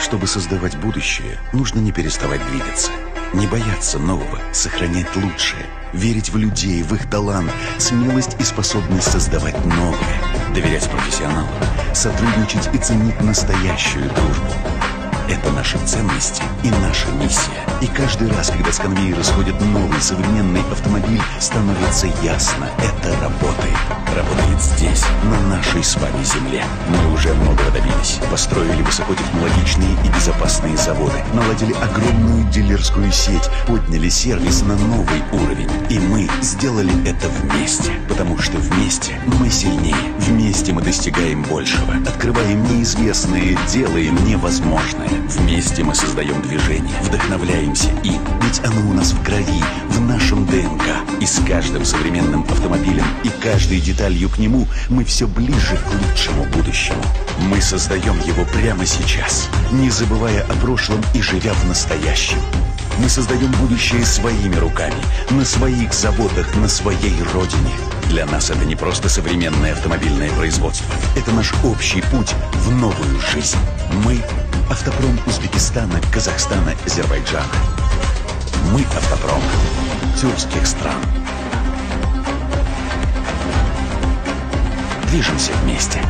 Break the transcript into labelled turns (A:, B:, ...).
A: Чтобы создавать будущее, нужно не переставать двигаться. Не бояться нового, сохранять лучшее. Верить в людей, в их талант, смелость и способность создавать новое. Доверять профессионалам, сотрудничать и ценить настоящую дружбу. Это наши ценности и наша миссия. И каждый раз, когда с конвейера сходит новый современный автомобиль, становится ясно – это работает. Работает здесь, на нашей с вами земле. Мы уже многого добились. Построили высокотехнологичные и безопасные заводы. Наладили огромную дилерскую сеть. Подняли сервис на новый уровень. И мы сделали это вместе. Потому что вместе мы сильнее. Вместе мы достигаем большего. Открываем неизвестное, делаем невозможное. Вместе мы создаем движение, вдохновляемся им. Ведь оно у нас в крови, в нашем ДНК. И с каждым современным автомобилем и каждой деталью к нему мы все ближе к лучшему будущему. Мы создаем его прямо сейчас, не забывая о прошлом и живя в настоящем. Мы создаем будущее своими руками, на своих заводах, на своей родине. Для нас это не просто современное автомобильное производство. Это наш общий путь в новую жизнь. Мы – автопром Узбекистана, Казахстана, Азербайджана. Мы – автопром тюркских стран. Движемся вместе.